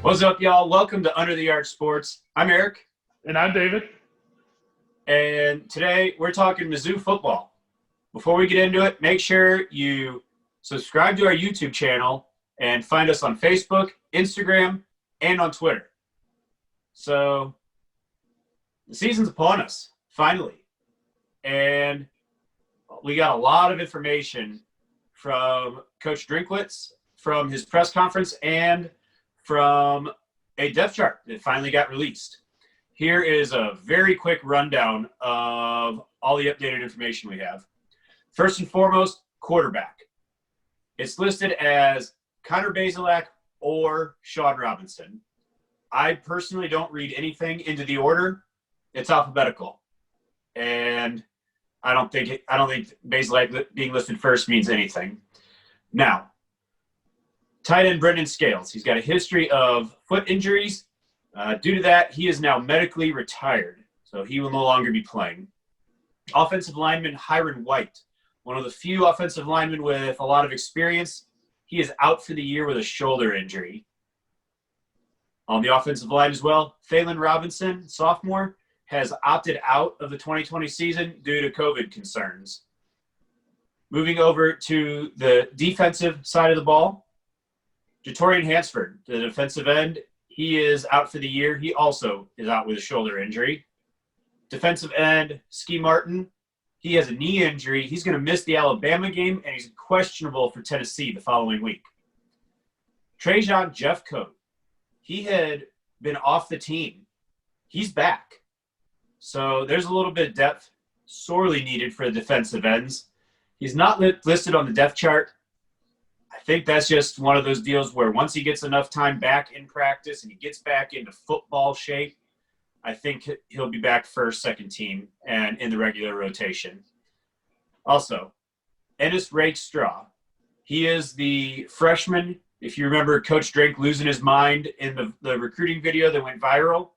What's up, y'all? Welcome to Under the Arch Sports. I'm Eric. And I'm David. And today we're talking Mizzou football. Before we get into it, make sure you subscribe to our YouTube channel and find us on Facebook, Instagram, and on Twitter. So the season's upon us, finally. And we got a lot of information from Coach Drinkwitz, from his press conference, and from a depth chart that finally got released. Here is a very quick rundown of all the updated information we have. First and foremost, quarterback. It's listed as Connor Bazelak or Sean Robinson. I personally don't read anything into the order. It's alphabetical. And I don't think Bazelak being listed first means anything. Now, tight end Brendan Scales. He's got a history of foot injuries. Due to that, he is now medically retired, so he will no longer be playing. Offensive lineman Hiron White, one of the few offensive linemen with a lot of experience. He is out for the year with a shoulder injury. On the offensive line as well, Phelan Robinson, sophomore, has opted out of the 2020 season due to COVID concerns. Moving over to the defensive side of the ball, Jatorian Hansford, the defensive end, he is out for the year. He also is out with a shoulder injury. Defensive end, Ski Martin, he has a knee injury. He's going to miss the Alabama game, and he's questionable for Tennessee the following week. Trajan Jeffcoat, he had been off the team. He's back. So there's a little bit of depth sorely needed for the defensive ends. He's not listed on the depth chart. I think that's just one of those deals where once he gets enough time back in practice and he gets back into football shape, I think he'll be back first, second team, and in the regular rotation. Also, Ennis Rakestraw. He is the freshman. If you remember Coach Drake losing his mind in the recruiting video that went viral,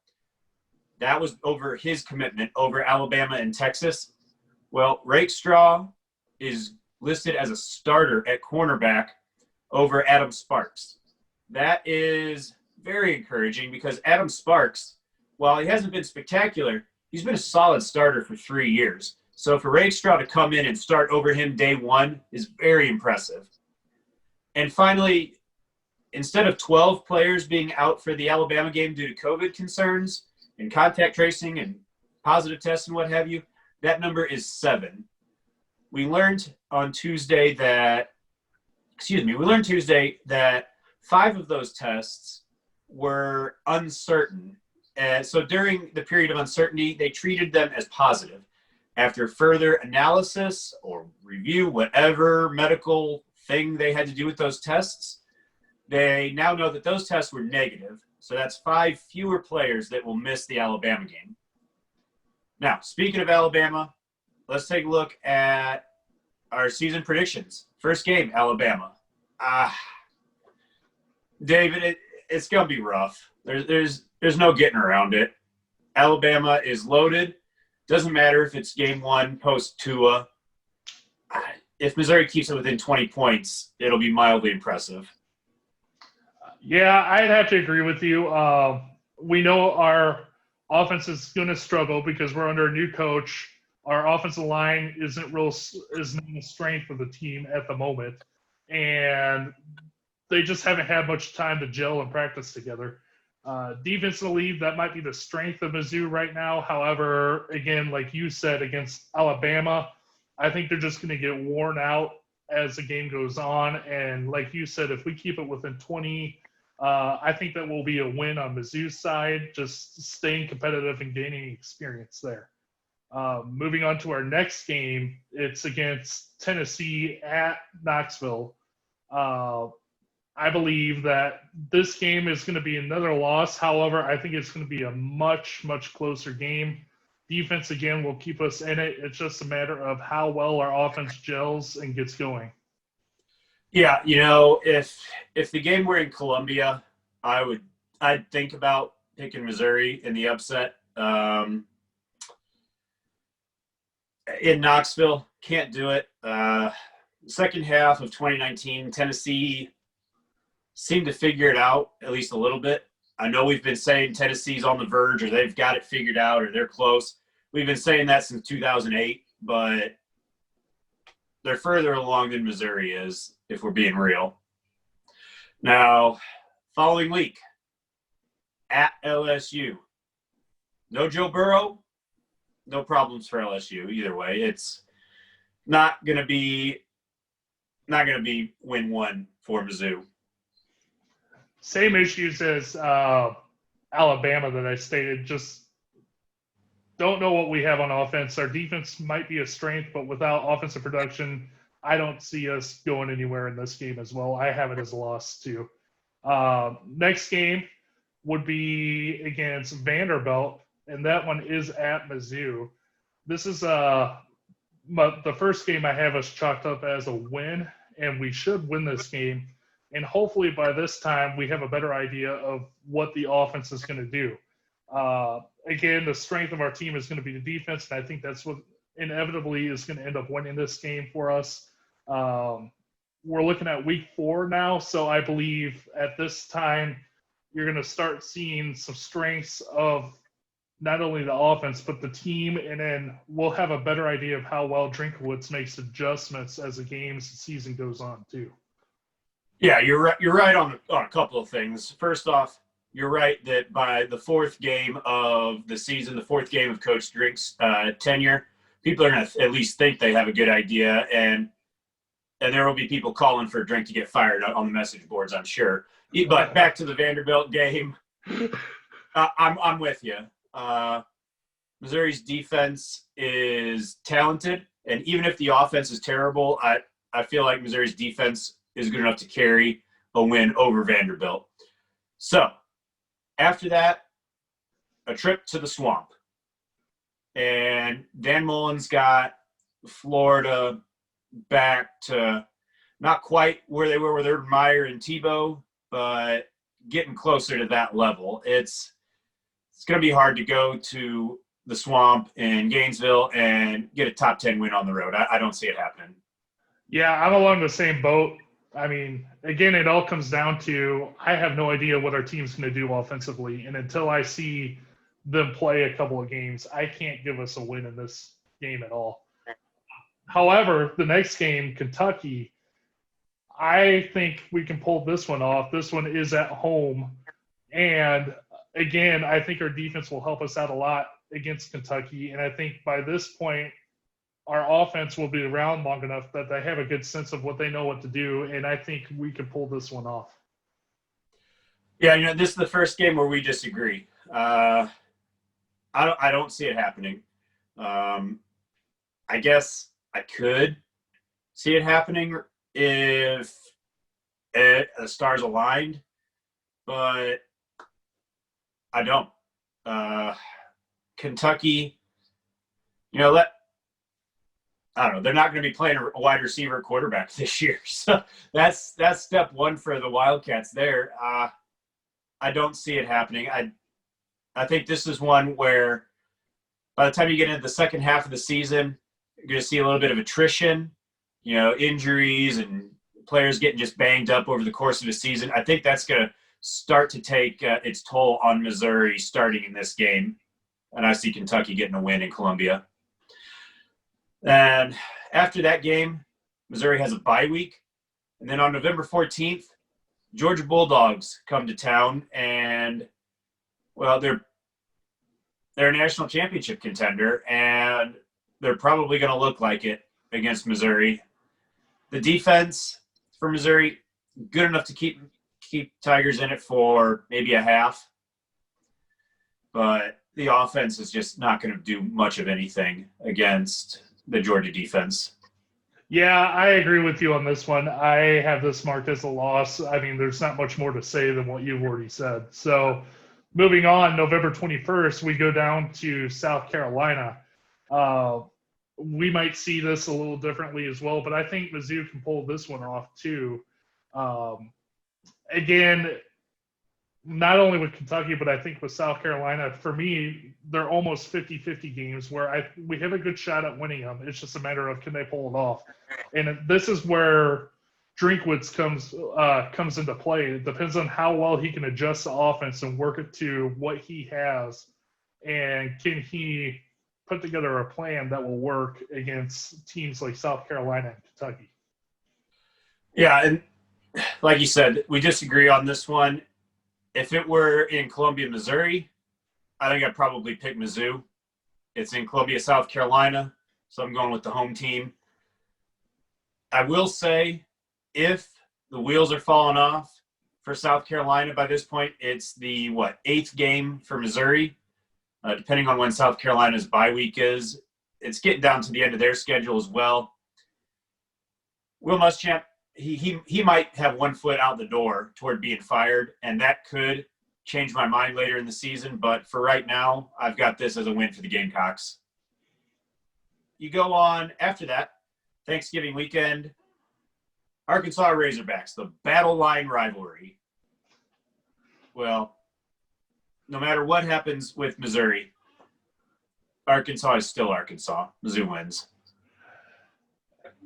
that was over his commitment over Alabama and Texas. Well, Rakestraw is listed as a starter at cornerback over Adam Sparks. That is very encouraging because Adam Sparks, while he hasn't been spectacular, he's been a solid starter for 3 years. So for Rakestraw to come in and start over him day one is very impressive. And finally, instead of 12 players being out for the Alabama game due to COVID concerns and contact tracing and positive tests and what have you, that number is 7. We learned Tuesday that 5 of those tests were uncertain. So during the period of uncertainty, they treated them as positive. After further analysis or review, whatever medical thing they had to do with those tests, they now know that those tests were negative. So that's 5 fewer players that will miss the Alabama game. Now, speaking of Alabama, let's take a look at our season predictions. First game, Alabama. David, it's going to be rough. There's no getting around it. Alabama is loaded. Doesn't matter if it's game 1 post-Tua. If Missouri keeps it within 20 points, it'll be mildly impressive. Yeah, I'd have to agree with you. We know our offense is going to struggle because we're under a new coach. Our offensive line isn't the strength of the team at the moment, and they just haven't had much time to gel and practice together. Defensively, that might be the strength of Mizzou right now. However, again, like you said, against Alabama, I think they're just going to get worn out as the game goes on. And like you said, if we keep it within 20, I think that will be a win on Mizzou's side, just staying competitive and gaining experience there. Moving on to our next game, it's against Tennessee at Knoxville. I believe that this game is going to be another loss. However, I think it's going to be a much, much closer game. Defense, again, will keep us in it. It's just a matter of how well our offense gels and gets going. Yeah, if the game were in Columbia, I'd think about picking Missouri in the upset. In Knoxville, can't do it. Second half of 2019, Tennessee seemed to figure it out at least a little bit. I know we've been saying Tennessee's on the verge, or they've got it figured out, or they're close. We've been saying that since 2008, but they're further along than Missouri is, if we're being real. Now, following week, at LSU. No Joe Burrow, no problems for LSU either way. It's not gonna be win one for Mizzou. Same issues as Alabama that I stated. Just don't know what we have on offense. Our defense might be a strength, but without offensive production, I don't see us going anywhere in this game as well. I have it as a loss too. Next game would be against Vanderbilt, and that one is at Mizzou. This is the first game I have us chalked up as a win, and we should win this game. And hopefully by this time we have a better idea of what the offense is going to do. Again, the strength of our team is going to be the defense, and I think that's what inevitably is going to end up winning this game for us. We're looking at week 4 now, so I believe at this time you're going to start seeing some strengths of not only the offense but the team, and then we'll have a better idea of how well Drinkwitz makes adjustments as the season goes on too. Yeah, you're right. You're right on a couple of things. First off, you're right that by the 4th game of the season, the 4th game of Coach Drink's tenure, people are going to at least think they have a good idea, and there will be people calling for Drink to get fired on the message boards, I'm sure. But back to the Vanderbilt game, I'm with you. Missouri's defense is talented, and even if the offense is terrible, I feel like Missouri's defense is good enough to carry a win over Vanderbilt. So after that, a trip to the Swamp. And Dan Mullen's got Florida back to not quite where they were with Urban Meyer and Tebow, but getting closer to that level. It's going to be hard to go to the Swamp in Gainesville and get a top 10 win on the road. I don't see it happening. Yeah, I'm along the same boat. I mean, again, it all comes down to I have no idea what our team's going to do offensively. And until I see them play a couple of games, I can't give us a win in this game at all. However, the next game, Kentucky, I think we can pull this one off. This one is at home. And again, I think our defense will help us out a lot against Kentucky. And I think by this point, our offense will be around long enough that they have a good sense of what they know what to do, and I think we can pull this one off. Yeah, this is the first game where we disagree. I don't see it happening. I guess I could see it happening if the stars aligned, but I don't. Kentucky, I don't know. They're not going to be playing a wide receiver quarterback this year. So that's step one for the Wildcats there. I don't see it happening. I think this is one where by the time you get into the second half of the season, you're going to see a little bit of attrition, injuries and players getting just banged up over the course of the season. I think that's going to start to take its toll on Missouri starting in this game. And I see Kentucky getting a win in Columbia. And after that game, Missouri has a bye week. And then on November 14th, Georgia Bulldogs come to town. And, well, they're a national championship contender, and they're probably going to look like it against Missouri. The defense for Missouri, good enough to keep Tigers in it for maybe a half. But the offense is just not going to do much of anything against the Georgia defense. Yeah, I agree with you on this one. I have this marked as a loss. I mean, there's not much more to say than what you've already said. So moving on, November 21st, we go down to South Carolina. We might see this a little differently as well, but I think Mizzou can pull this one off too. Again, not only with Kentucky, but I think with South Carolina, for me, they're almost 50-50 games where we have a good shot at winning them. It's just a matter of can they pull it off. And this is where Drinkwitz comes into play. It depends on how well he can adjust the offense and work it to what he has, and can he put together a plan that will work against teams like South Carolina and Kentucky. Yeah, and like you said, we disagree on this one. If it were in Columbia, Missouri, I think I'd probably pick Mizzou. It's in Columbia, South Carolina, so I'm going with the home team. I will say, if the wheels are falling off for South Carolina by this point, it's the, 8th game for Missouri. Depending on when South Carolina's bye week is. It's getting down to the end of their schedule as well. Will Muschamp, he might have one foot out the door toward being fired, and that could change my mind later in the season. But for right now, I've got this as a win for the Gamecocks. You go on after that, Thanksgiving weekend, Arkansas Razorbacks, the battle line rivalry. Well, no matter what happens with Missouri, Arkansas is still Arkansas. Mizzou wins.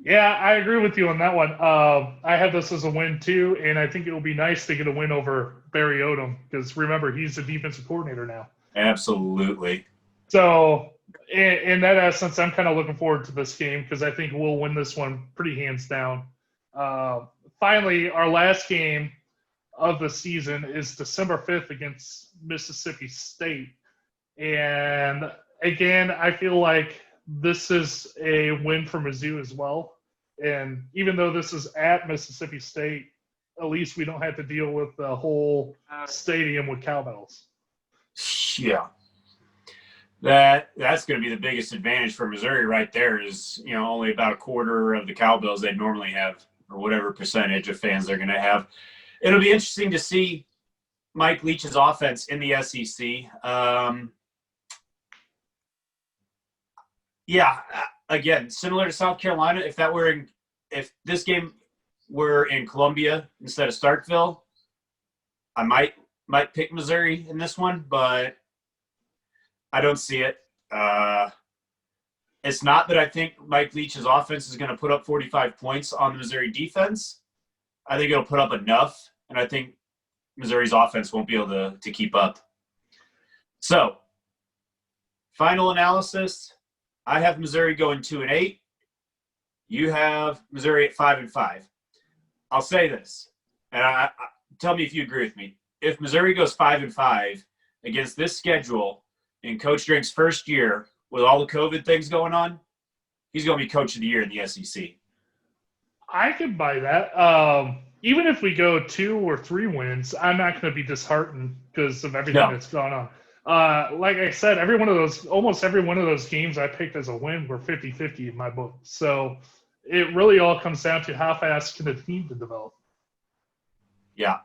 Yeah, I agree with you on that one. I have this as a win too, and I think it will be nice to get a win over Barry Odom because remember, he's the defensive coordinator now. Absolutely. So in that essence, I'm kind of looking forward to this game because I think we'll win this one pretty hands down. Finally, our last game of the season is December 5th against Mississippi State. And again, I feel like this is a win for Mizzou as well. And even though this is at Mississippi State, at least we don't have to deal with the whole stadium with cowbells. Yeah. That's going to be the biggest advantage for Missouri right there is, only about a quarter of the cowbells they normally have or whatever percentage of fans they're going to have. It'll be interesting to see Mike Leach's offense in the SEC. Again, similar to South Carolina, if this game were in Columbia instead of Starkville, I might pick Missouri in this one, but I don't see it. It's not that I think Mike Leach's offense is going to put up 45 points on the Missouri defense. I think it'll put up enough, and I think Missouri's offense won't be able to keep up. So, final analysis. I have Missouri going 2-8. You have Missouri at 5-5. I'll say this, and I tell me if you agree with me. If Missouri goes 5-5 against this schedule in Coach Drink's first year with all the COVID things going on, he's going to be Coach of the Year in the SEC. I could buy that. Even if we go 2 or 3 wins, I'm not going to be disheartened because of everything that's gone on. Like I said, almost every one of those games I picked as a win were 50-50 in my book. So it really all comes down to how fast can the team develop. Yeah.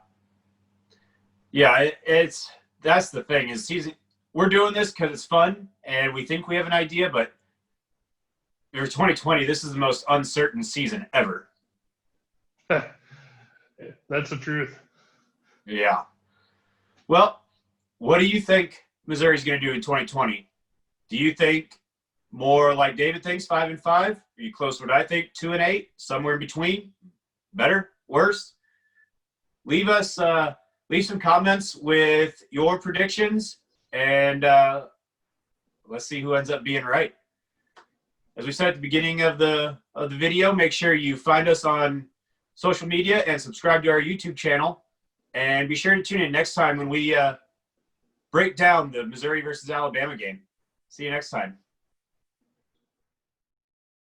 That's the thing is we're doing this because it's fun and we think we have an idea, but for 2020, this is the most uncertain season ever. That's the truth. Yeah. Well, what do you think Missouri's going to do in 2020? Do you think more like David thinks, 5-5? Are you close to what I think, 2-8? Somewhere in between? Better? Worse? Leave some comments with your predictions, and let's see who ends up being right. As we said at the beginning of the video, make sure you find us on social media and subscribe to our YouTube channel. And be sure to tune in next time when we break down the Missouri versus Alabama game. See you next time.